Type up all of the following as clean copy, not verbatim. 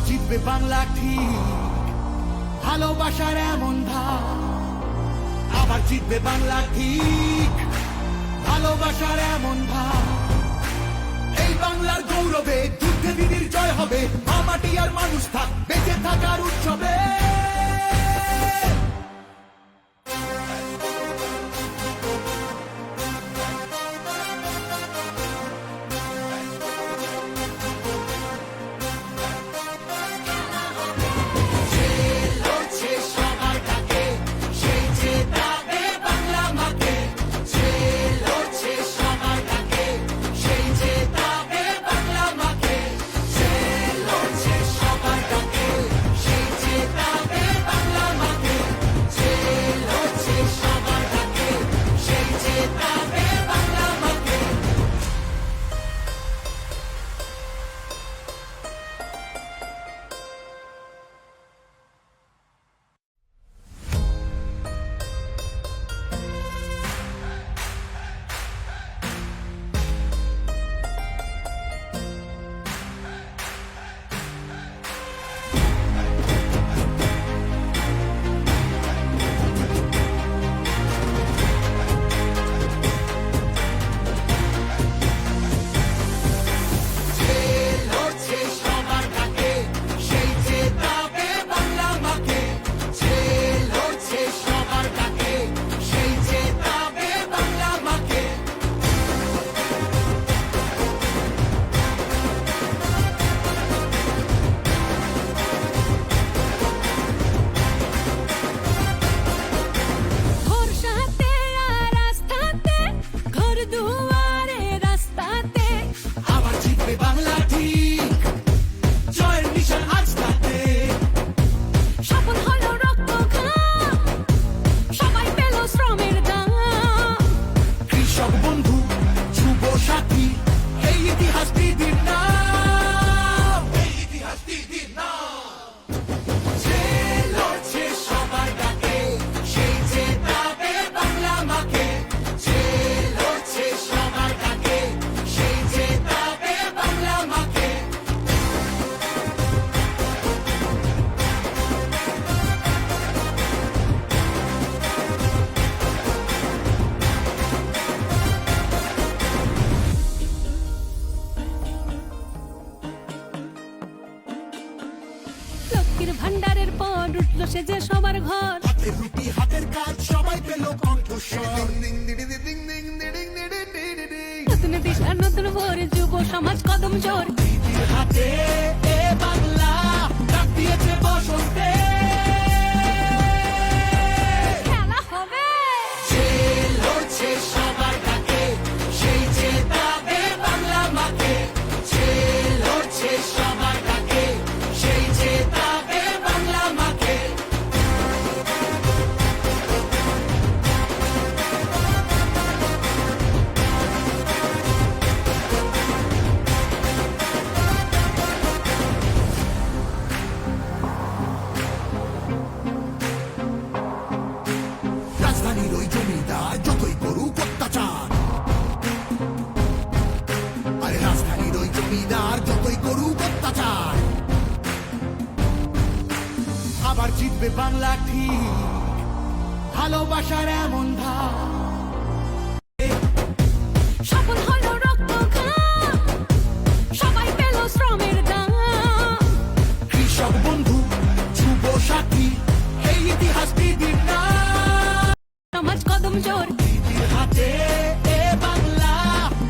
জিতবে বাংলা ঠিক, ভালোবাসার এমন ভাব। আবার জিতবে বাংলা ঠিক, ভালোবাসার এমন ভাব। এই বাংলার গৌরবে যুদ্ধে দিদির জয় হবে, মাটি আর মানুষ থাক বেঁচে থাকার উৎসবে। ভান্ডারের পর উঠলো সে যে সবার ঘর, হাতের রুটি হাতের কাজ সবাই পেল কণ্ঠস্বর। নতুন দিশা নতুন ভোর, যুব সমাজ কদম জোর। দিদির হাতে এ বাংলা ডাক দিয়েছে বসন্তে। খেলা হবে, যে লড়ছে সবার ডাকে, সেই জেতাবে বাংলা মাকে। যে লড়ছে সবার ডাকে, সেই জেতাবে বাংলা মাকে। রাজধানীর ওই জমিদার যতই করুক অত্যাচার, আরে রাজধানীর ওই জমিদার যতই করুক অত্যাচার, আবার জিতবে বাংলা ঠিক, ভালোবাসার এমন ভাব। সফল হলো রক্ত ঘাম, সবাই পেল শ্রমের দাম। কৃষক বন্ধু যুব সাথী, এই ইতিহাস দিদির নাম। সমাজ কদম জোর, দিদির হাতে এ বাংলা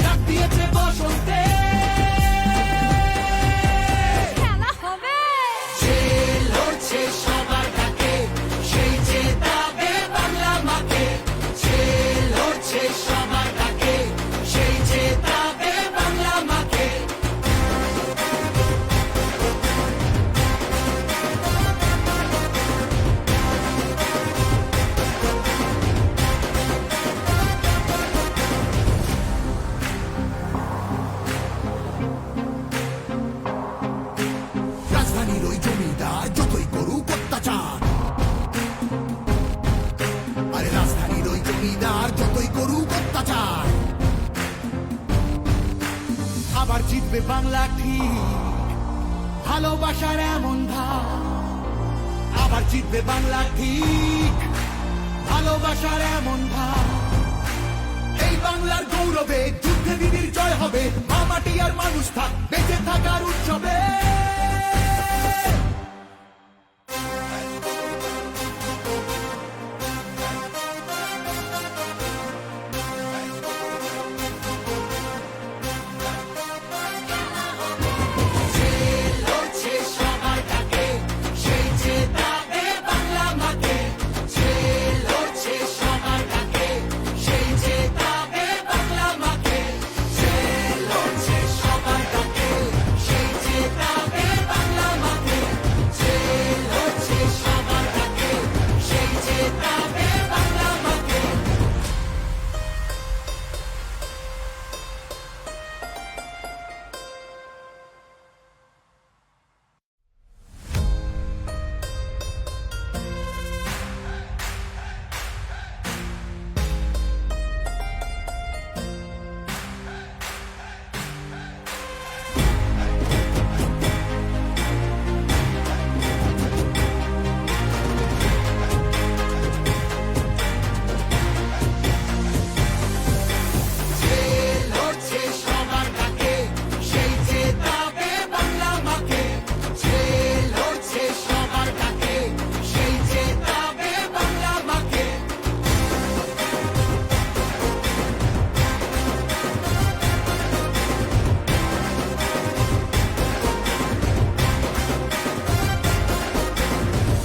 ডাক দিয়েছে বসন্তে। খেলা হবে, যে লড়ছে সবার ডাকে, সেই জেতাবে বাংলা মাকে। যে লড়ছে সবার ডাকে, সেই জেতাবে বাংলা মাকে। রাজধানীর ওই জমিদার যতই করুক অত্যাচার, আরে রাজধানীর ওই জমিদার যতই করুক অত্যাচার, আবার জিতবে বাংলা ঠিক, ভালোবাসার এমন ভাব আবার জিতবে বাংলা ঠিক ভালোবাসার এমন ভাব এই বাংলার গৌরবে যুদ্ধে দিদির জয় হবে মা মাটি আর মানুষ থাক বেঁচে থাকার উৎসবে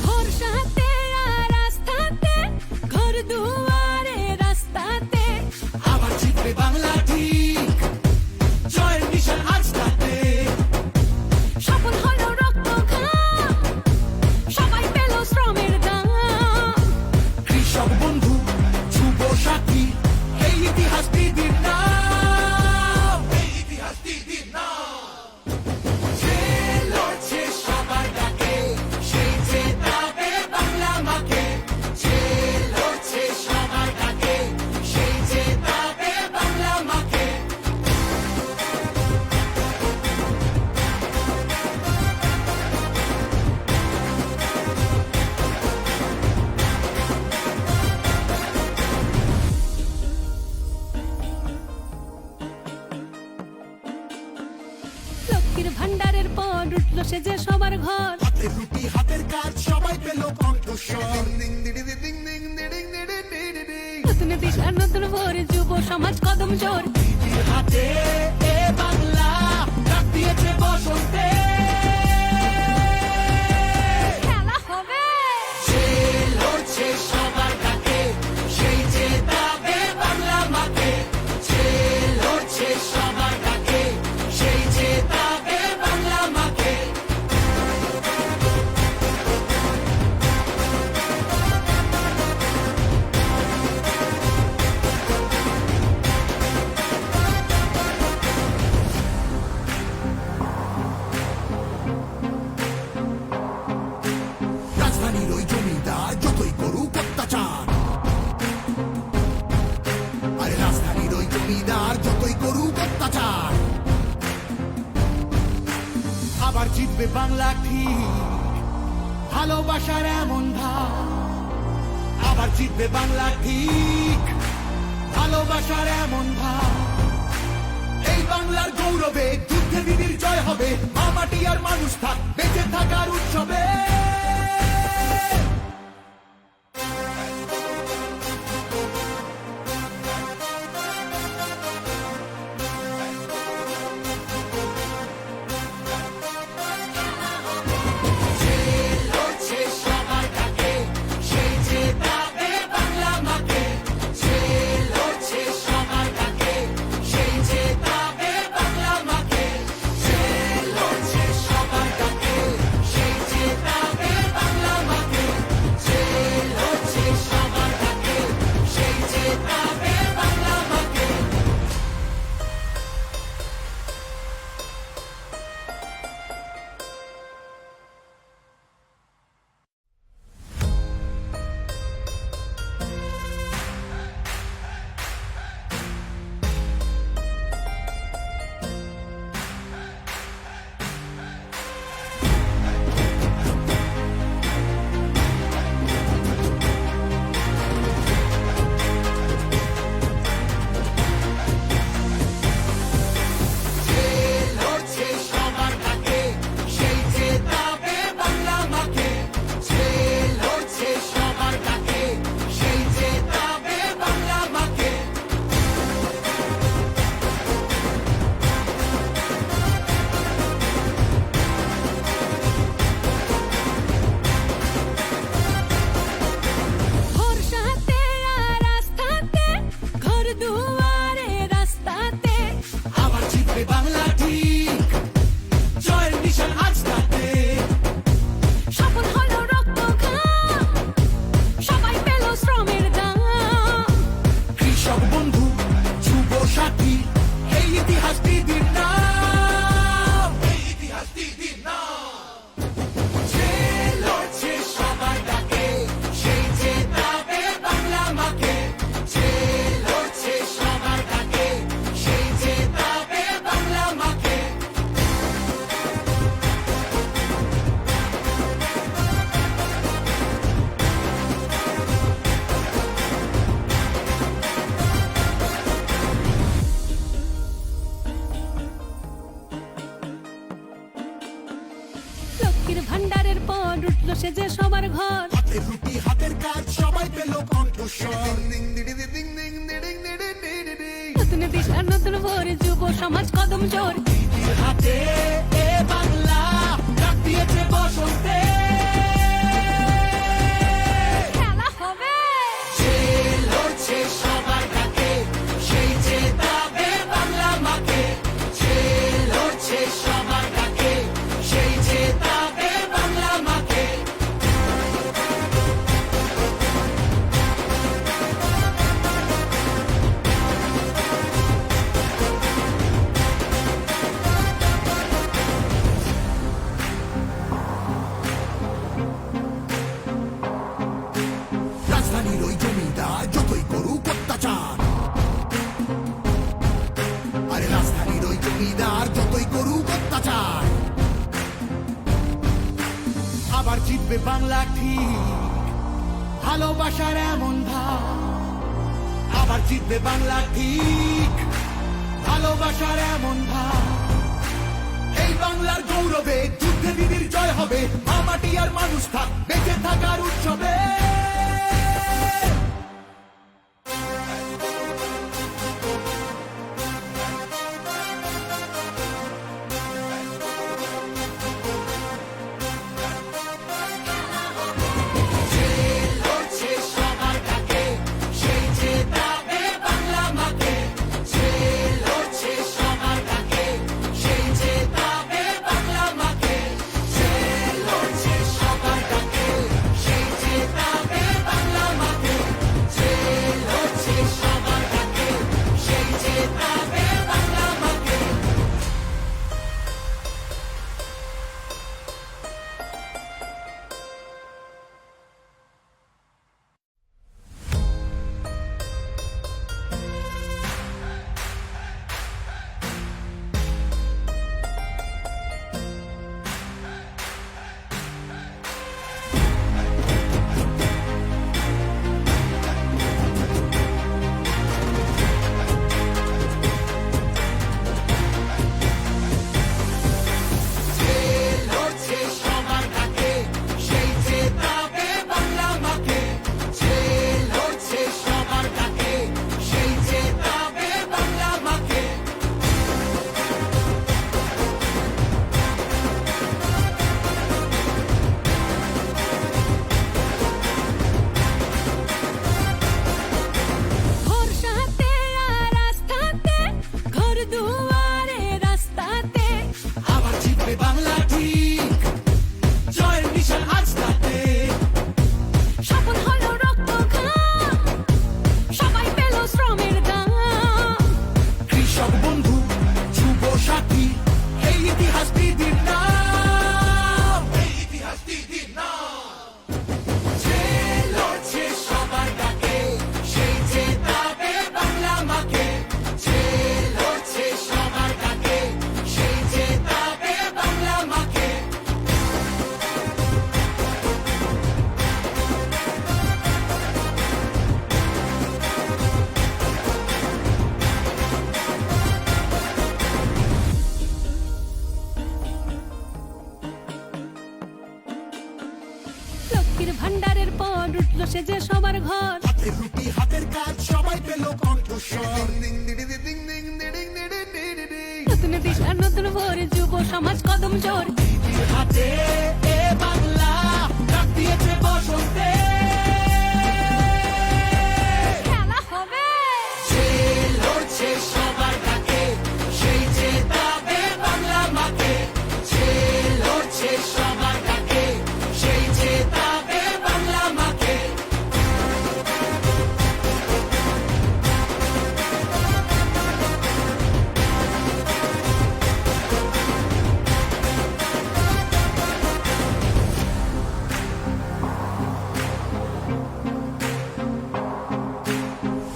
ভরসাতে আর আস্থাতে ঘর দুয়ারে রাস্তাতে আবার জিতবে বাংলা ঠিক জয়ের নিশান আজ তাতে সফল হলো রক্ত ঘাম সবাই পেল শ্রমের দাম কৃষক বন্ধু যুব সাথী এই ইতিহাস দিদির নাম এই ইতিহাস দিদির নাম যে লড়ছে সবার ডাকে সেই জেতাবে বাংলা মাকে যে লড়ছে সবার ডাকে সেই জেতাবে বাংলা মাকে লক্ষ্মীর ভান্ডারের পর উঠলো সে যে সবার ঘর হাতে রুটি হাতের কাজ সবাই পেল কণ্ঠস্বর নতুন দিশা নতুন ভোর যুব সমাজ কদম জোর দিদির হাতে এ বাংলা ডাক দিয়েছে বসন্তে খেলা হবে যে লড়ছে সবার ডাকে সেই জেতাবে বাংলা মাকে যে লড়ছে সবার ডাকে সেই জেতাবে বাংলা মাকে রাজধানীর ওই জমিদার যতই করুক অত্যাচার আরে রাজধানীর ওই জমিদার যতই করুক অত্যাচার আবার জিতবে বাংলা ঠিক ভালোবাসার এমন ভাব আবার জিতবে বাংলা ঠিক ভালোবাসার এমন ভাব এই বাংলার গৌরবে যুদ্ধে দিদির জয় হবে মা মাটি আর মানুষ থাক বেঁচে থাকার উৎসবে ভান্ডারের পর উঠলো সে যে সবার ঘর হাতের রুটি হাতের কাজ সবাই পেল কণ্ঠস্বর নতুন দিশা নতুন ভোর যুব সমাজ কদম জোর দিদির হাতে এ বাংলা ডাক দিয়েছে বসন্তে খেলা হবে যে লড়ছে সবার ডাকে সেই জেতাবে বাংলা মাকে যে লড়ছে সবার ডাকে সেই জেতাবে বাংলা মাকে রাজধানীর ওই জমিদার যতই করুক অত্যাচার আরে রাজধানীর ওই জমিদার যতই করুক অত্যাচার আবার জিতবে বাংলা ঠিক ভালোবাসার এমন ভাব আবার জিতবে বাংলা ঠিক ভালোবাসার এমন ভাব এই বাংলার গৌরবে যুদ্ধে দিদির জয় হবে মাটি আর মানুষ থাক বেঁচে থাকার উৎসবে যে লড়ছে সবার ডাকে সেই জেতাবে বাংলা মাকে যে লড়ছে সবার ডাকে সেই জেতাবে বাংলা মাকে যে লড়ছে সবার ডাকে সেই জেতাবে বাংলা মাকে যে লড়ছে সবার ডাকে সেই জেতাবে বাংলা মাকে যে লড়ছে সবার ডাকে সেই জেতাবে বাংলা মাকে যে লড়ছে সবার ডাকে সেই জেতাবে বাংলা মাকে ভরসাতে আর রাস্তাতে ঘর দুয়ারে রাস্তাতে আবার জিতবে বাংলা ঠিক জয়ের নিশান আজ তাতে স্বপন হলো রক্ত ঘাম সবাই পেল শ্রমের দাম কৃষক বন্ধু যুব সাথী এই ইতিহাস দিদির নাম এই ইতিহাস দিদির নাম যে লড়ছে সবার ডাকে সেই জেতাবে বাংলা মাকে যে লড়ছে সবার ডাকে সেই জেতাবে বাংলা মাকে লক্ষ্মীর ভান্ডারের পর উঠলো সে যে সবার ঘর হাতের রুটি হাতের কাজ সবাই পেল কণ্ঠস্বর নতুন দিশা নতুন ভোর যুব সমাজ কদম জোর দিদির হাতে এ বাংলা ডাক দিয়েছে বসন্তে খেলা হবে যে লড়ছে সবার ডাকে সেই জেতাবে বাংলা মাকে যে লড়ছে সবার ডাকে সেই জেতাবে বাংলা মাকে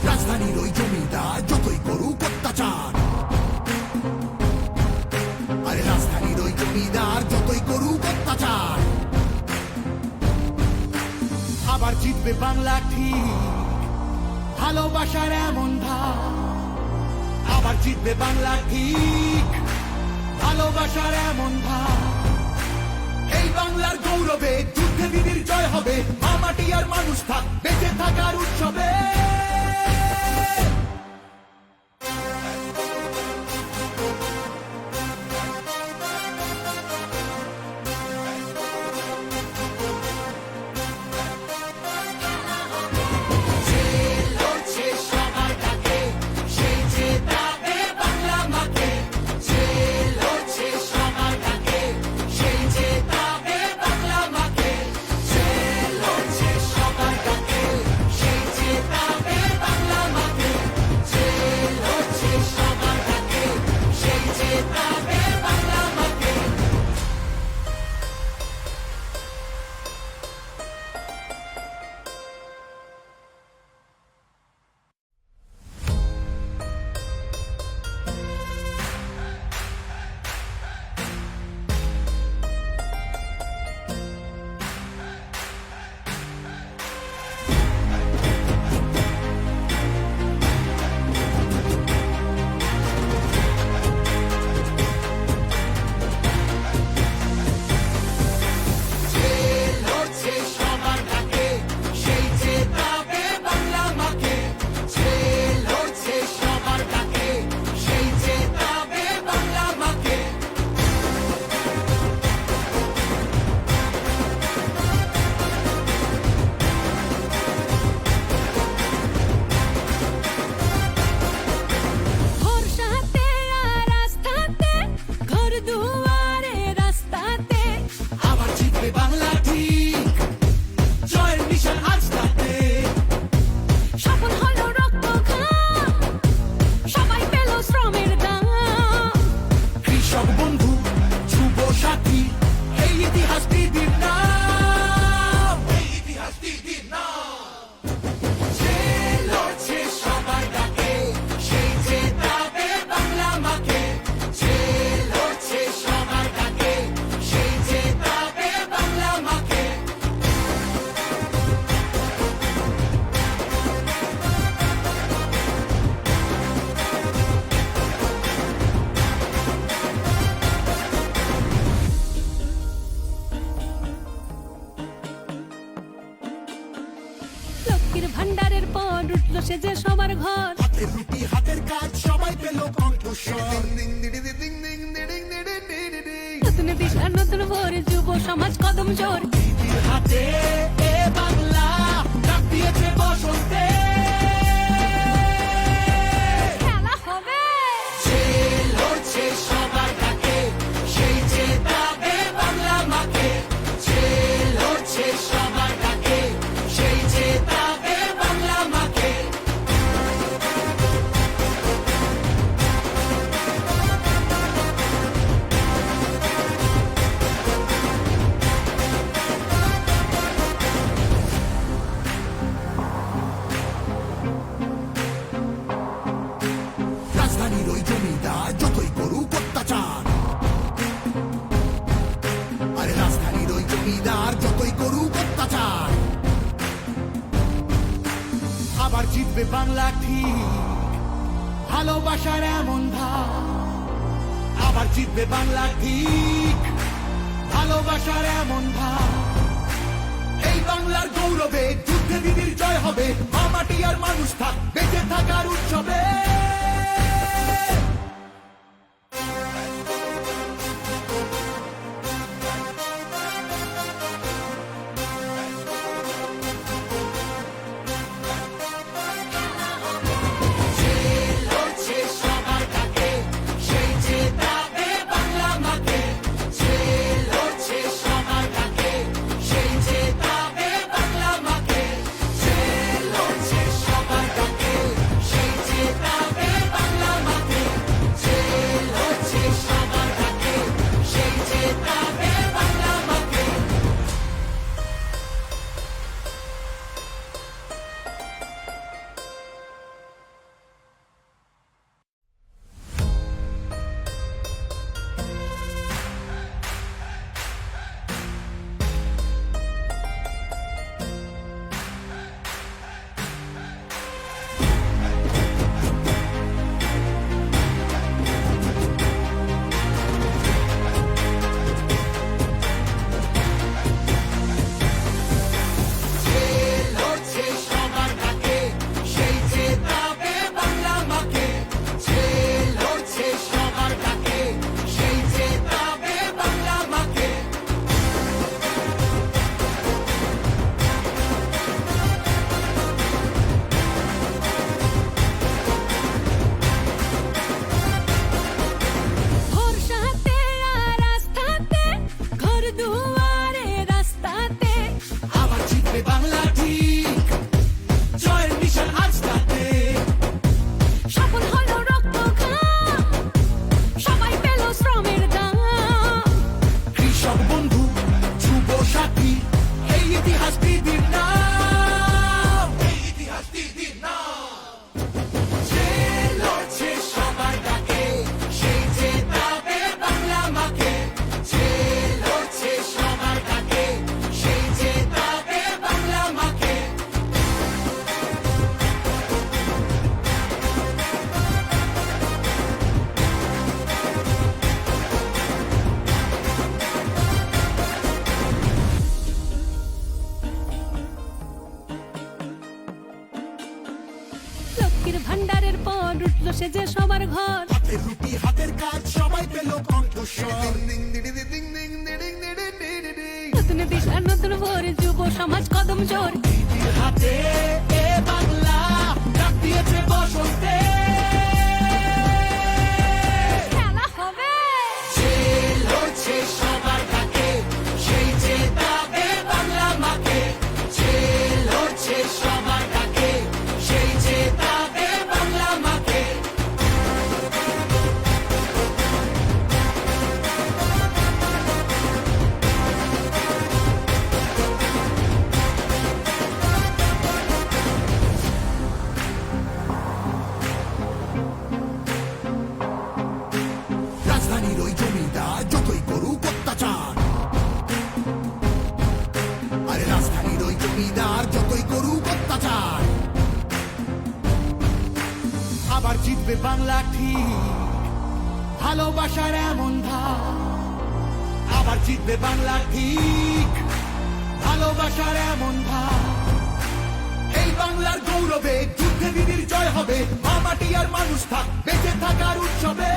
রাজধানীর ওই জমিদার যতই করুক অত্যাচার আরে রাজধানীর ওই জমিদার যতই করুক অত্যাচার আবার জিতবে বাংলা ঠিক ভালোবাসার এমন ভাব আবার জিতবে বাংলা ঠিক ভালোবাসার এমন ভাব এই বাংলা মানুষ থাক বেঁচে থাকার উৎসবে। ভরসাতে আর আস্থাতে, ঘর দুয়ারে রাস্তাতে, আবার জিতবে বাংলা ঠিক, জয়ের নিশান আজ তাতে। সফল হলো রক্ত ঘাম, সবাই পেল শ্রমের দাম। কৃষক বন্ধু যুব সাথী এই ইতিহাস দিদির নাম, এই ইতিহাস দিদির নাম। যে লড়ছে সবার ডাকে সেই জেতাবে বাংলা মাকে, যে লড়ছে সবার ডাকে সেই জেতাবে বাংলা মাকে। লক্ষ্মীর ভান্ডারের পর উঠলো সে যে সবার ঘর। হাতের রুটি হাতের কাজ সবাই পেল কণ্ঠস্বর। নতুন দিশা নতুন ভোর, যুব সমাজ কদম জোর। দিদির হাতে এ বাংলা ডাক দিয়েছে বসন্তে। খেলা হবে যে লড়ছে সবার ডাকে সেই জেতাবে বাংলা মাকে, যে লড়ছে সবার ডাকে সেই জেতাবে বাংলা মাকে। রাজধানীর ওই জমিদার যতই করুক অত্যাচার, আরে রাজধানীর ওই জমিদার যতই করুক অত্যাচার, আবার জিতবে বাংলা ঠিক, ভালোবাসার এমন ধার। আবার জিতবে বাংলা ঠিক, ভালোবাসার এমন ধার। এই বাংলার গৌরবে যুদ্ধে দিদির জয় হবে, মা মাটি আর মানুষ থাক বেঁচে থাকার উৎসবে। যে সবার ঘর হাতের রুটি হাতের কাজ সবাই পেল কণ্ঠস্বর নতুন দিশা নতুন ভোর যুব সমাজ কদম জোর দিদির হাতে এ বাংলা ডাক দিয়েছে বসন্তে খেলা হবে যে লড়ছে সবার ডাকে সেই যে দাবে বাংলা মাকে যে লড়ছে সবার ডাকে সেই যে দাবে বাংলা মাকে রাজধানীর ওই জমিদার যতই করুক অত্যাচার আরে রাজধানীর ওই জমিদার যতই করুক অত্যাচার আবার জিতবে বাংলা ঠিক ভালোবাসার এমন ধার আবার জিতবে বাংলা ঠিক ভালোবাসার এমন ধার এই বাংলার গৌরবে যুদ্ধে বীরের জয় হবে মা মাটি আর মানুষ থাক বেঁচে থাকার উৎসবে